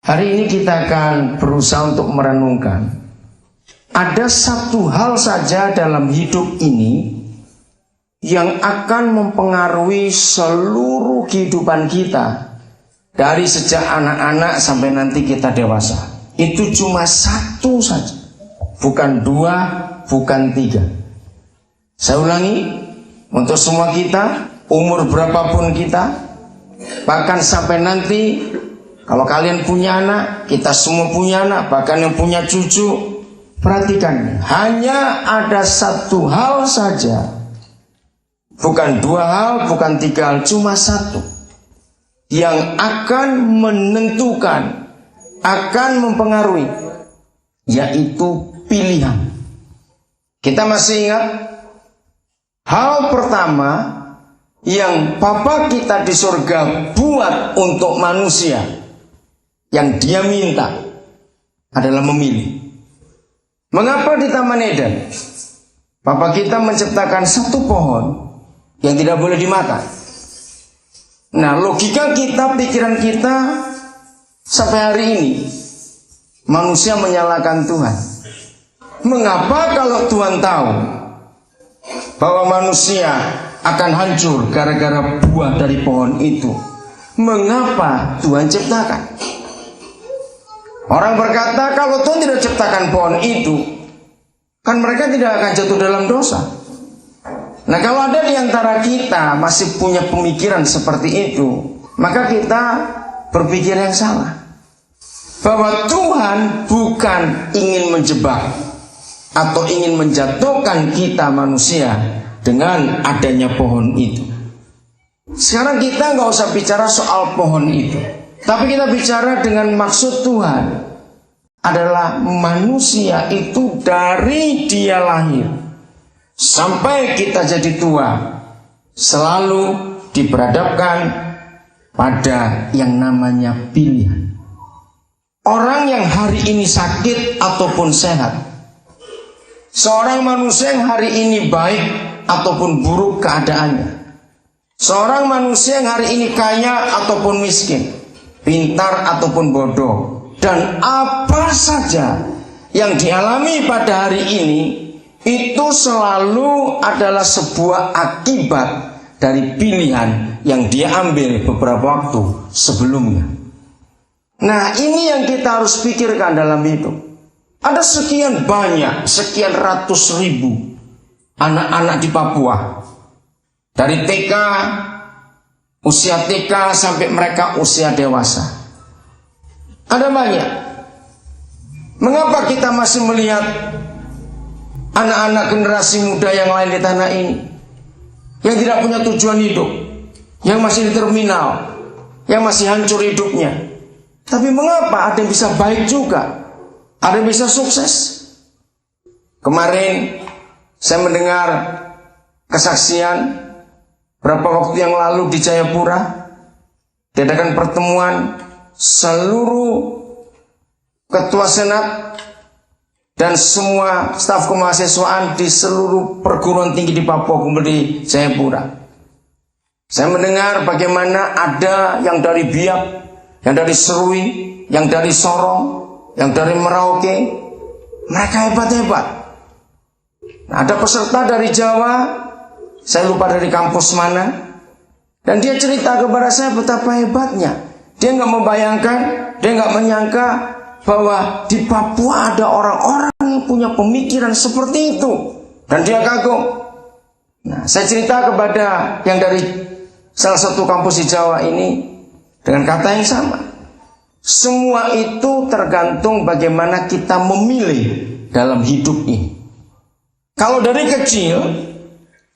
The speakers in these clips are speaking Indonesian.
Hari ini kita akan berusaha untuk merenungkan. Ada satu hal saja dalam hidup ini yang akan mempengaruhi seluruh kehidupan kita. Dari sejak anak-anak sampai nanti kita dewasa. Itu cuma satu saja. Bukan dua, bukan tiga. Saya ulangi, untuk semua kita, umur berapapun kita, bahkan sampai nanti, kalau kalian punya anak, kita semua punya anak, bahkan yang punya cucu, perhatikan, hanya ada satu hal saja, bukan dua hal, bukan tiga hal, cuma satu, yang akan menentukan, akan mempengaruhi, yaitu pilihan. Kita masih ingat? Hal pertama yang Bapa kita di surga buat untuk manusia, yang dia minta adalah memilih. Mengapa di Taman Eden Bapa kita menciptakan satu pohon yang tidak boleh dimakan? Nah, logika kita, pikiran kita sampai hari ini, manusia menyalahkan Tuhan. Mengapa kalau Tuhan tahu bahwa manusia akan hancur gara-gara buah dari pohon itu, mengapa Tuhan ciptakan? Orang berkata kalau Tuhan tidak ciptakan pohon itu, kan mereka tidak akan jatuh dalam dosa. Nah, kalau ada di antara kita masih punya pemikiran seperti itu, maka kita berpikir yang salah. Bahwa Tuhan bukan ingin menjebak atau ingin menjatuhkan kita manusia dengan adanya pohon itu. Sekarang kita nggak usah bicara soal pohon itu, tapi kita bicara dengan maksud Tuhan adalah manusia itu dari dia lahir sampai kita jadi tua selalu diperhadapkan pada yang namanya pilihan. Orang yang hari ini sakit ataupun sehat, seorang manusia yang hari ini baik ataupun buruk keadaannya, seorang manusia yang hari ini kaya ataupun miskin, pintar ataupun bodoh, dan apa saja yang dialami pada hari ini, itu selalu adalah sebuah akibat dari pilihan yang dia ambil beberapa waktu sebelumnya. Nah, ini yang kita harus pikirkan dalam hidup. Ada sekian banyak, sekian ratus ribu anak-anak di Papua, dari TK, usia TK sampai mereka usia dewasa. Ada banyak. Mengapa kita masih melihat anak-anak generasi muda yang lain di tanah ini yang tidak punya tujuan hidup, yang masih di terminal, yang masih hancur hidupnya? Tapi mengapa ada yang bisa baik juga, ada yang bisa sukses? Kemarin saya mendengar kesaksian berapa waktu yang lalu di Jayapura, diadakan pertemuan seluruh ketua senat dan semua staf kemahasiswaan di seluruh perguruan tinggi di Papua, kemudian di Jayapura. Saya mendengar bagaimana ada yang dari Biak, yang dari Serui, yang dari Sorong, yang dari Merauke. Mereka hebat-hebat. Nah, ada peserta dari Jawa, saya lupa dari kampus mana, dan dia cerita kepada saya betapa hebatnya. Dia nggak membayangkan, dia nggak menyangka bahwa di Papua ada orang-orang yang punya pemikiran seperti itu, dan dia kagum. Nah, saya cerita kepada yang dari salah satu kampus di Jawa ini dengan kata yang sama. Semua itu tergantung bagaimana kita memilih dalam hidup ini. Kalau dari kecil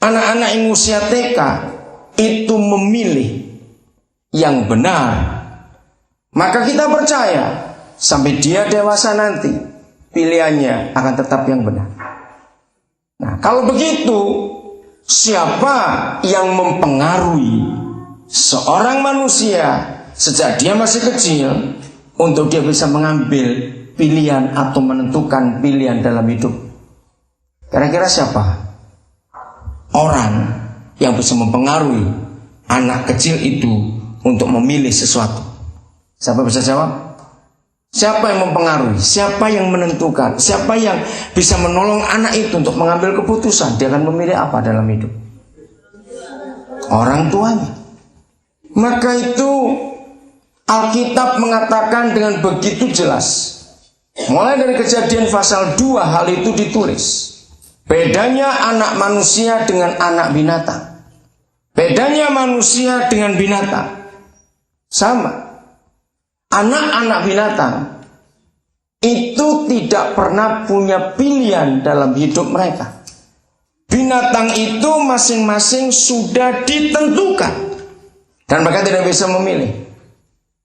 anak-anak yang usia TK itu memilih yang benar, maka kita percaya sampai dia dewasa nanti pilihannya akan tetap yang benar. Nah, kalau begitu, siapa yang mempengaruhi seorang manusia sejak dia masih kecil untuk dia bisa mengambil pilihan atau menentukan pilihan dalam hidup? Kira-kira siapa orang yang bisa mempengaruhi anak kecil itu untuk memilih sesuatu? Siapa bisa jawab? Siapa yang mempengaruhi? Siapa yang menentukan? Siapa yang bisa menolong anak itu untuk mengambil keputusan? Dia akan memilih apa dalam hidup? Orang tuanya. Maka itu Alkitab mengatakan dengan begitu jelas. Mulai dari Kejadian pasal 2 hal itu ditulis. Bedanya anak manusia dengan anak binatang. Bedanya manusia dengan binatang sama. Anak-anak binatang itu tidak pernah punya pilihan dalam hidup mereka. Binatang itu masing-masing sudah ditentukan dan mereka tidak bisa memilih.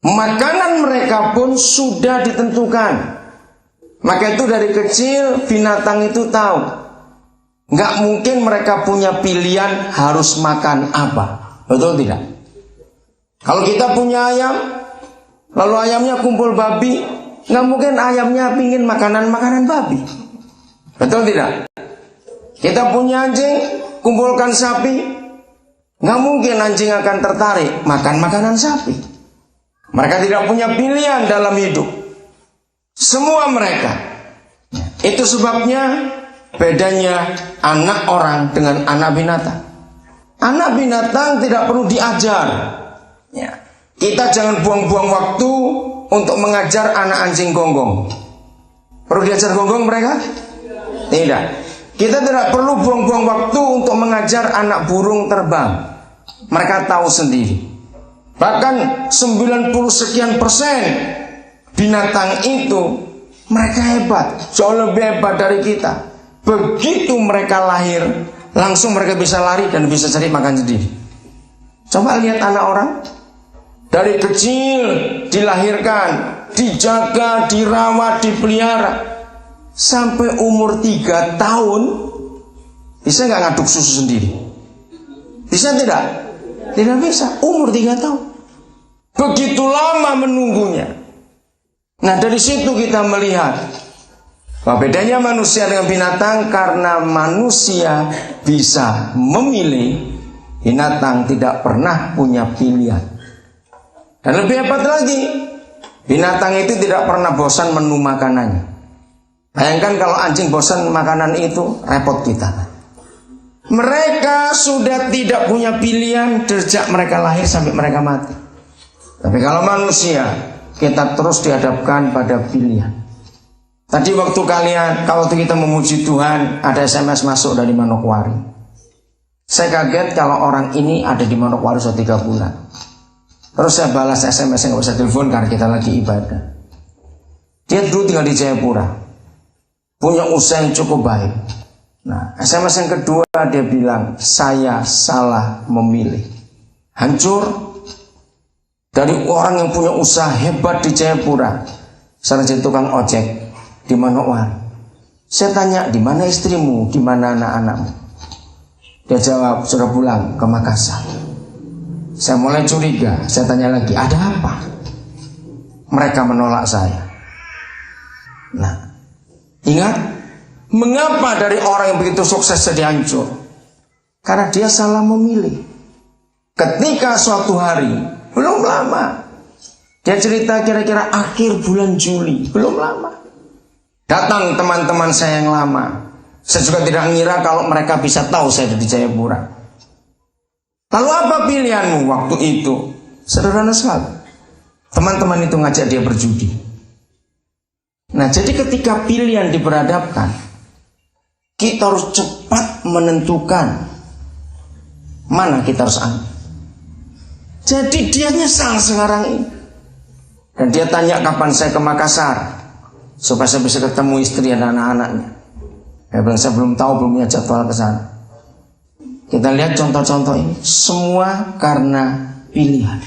Makanan mereka pun sudah ditentukan. Maka itu dari kecil binatang itu tahu, nggak mungkin mereka punya pilihan harus makan apa. Betul tidak? Kalau kita punya ayam, lalu ayamnya kumpul babi, nggak mungkin ayamnya pingin makanan babi. Betul tidak? Kita punya anjing, kumpulkan sapi, nggak mungkin anjing akan tertarik makan makanan sapi. Mereka tidak punya pilihan dalam hidup. Semua mereka. Itu sebabnya bedanya anak orang dengan anak binatang. Anak binatang tidak perlu diajar. Ya. Kita jangan buang-buang waktu untuk mengajar anak anjing gonggong. Perlu diajar gonggong mereka? Tidak. Kita tidak perlu buang-buang waktu untuk mengajar anak burung terbang. Mereka tahu sendiri. Bahkan 90 sekian persen binatang itu mereka hebat, jauh lebih hebat dari kita. Begitu mereka lahir, langsung mereka bisa lari dan bisa cari makan sendiri. Coba lihat anak orang. Dari kecil dilahirkan, dijaga, dirawat, dipelihara, sampai umur 3 tahun bisa nggak ngaduk susu sendiri? Bisa tidak? Tidak bisa. Umur 3 tahun. Begitu lama menunggunya. Nah, dari situ kita melihat bahwa bedanya manusia dengan binatang karena manusia bisa memilih, binatang tidak pernah punya pilihan. Dan lebih hebat lagi, binatang itu tidak pernah bosan menu makanannya. Bayangkan kalau anjing bosan makanan itu, repot kita. Mereka sudah tidak punya pilihan sejak mereka lahir sampai mereka mati. Tapi kalau manusia, kita terus dihadapkan pada pilihan. Tadi waktu kita memuji Tuhan, ada SMS masuk dari Manokwari. Saya kaget kalau orang ini ada di Manokwari sudah 3 bulan. Terus saya balas SMS, nggak bisa telepon karena kita lagi ibadah. Dia dulu tinggal di Jayapura, punya usaha yang cukup baik. Nah, SMS yang kedua dia bilang, saya salah memilih. Hancur. Dari orang yang punya usaha hebat di Jayapura, sekarang jadi tukang ojek di Manokwari. Saya tanya, di mana istrimu, di mana anak-anakmu? Dia jawab, sudah pulang ke Makassar. Saya mulai curiga. Saya tanya lagi, ada apa? Mereka menolak saya. Nah, ingat, mengapa dari orang yang begitu sukses jadi hancur? Karena dia salah memilih. Ketika suatu hari, belum lama, dia cerita kira-kira akhir bulan Juli, belum lama, datang teman-teman saya yang lama. Saya juga tidak mengira kalau mereka bisa tahu saya ada di Jayapura. Lalu apa pilihanmu waktu itu? Sederhana sekali. Teman-teman itu ngajak dia berjudi. Nah, jadi ketika pilihan diperhadapkan, kita harus cepat menentukan mana kita harus ambil. Jadi dia nyesal sekarang ini. Dan dia tanya kapan saya ke Makassar, supaya saya bisa ketemu istri dan anak-anaknya. Saya bilang, saya belum tahu, belum punya jadwal ke sana. Kita lihat contoh-contoh ini. Semua karena pilihan.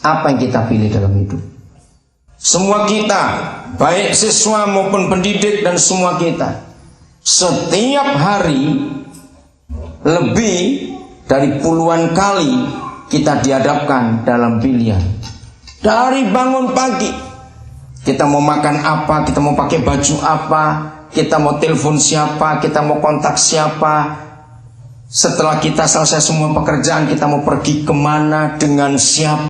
Apa yang kita pilih dalam hidup? Semua kita, baik siswa maupun pendidik dan semua kita, setiap hari lebih dari puluhan kali kita dihadapkan dalam pilihan. Dari bangun pagi, kita mau makan apa, kita mau pakai baju apa, kita mau telepon siapa, kita mau kontak siapa. Setelah kita selesai semua pekerjaan, kita mau pergi kemana, dengan siapa.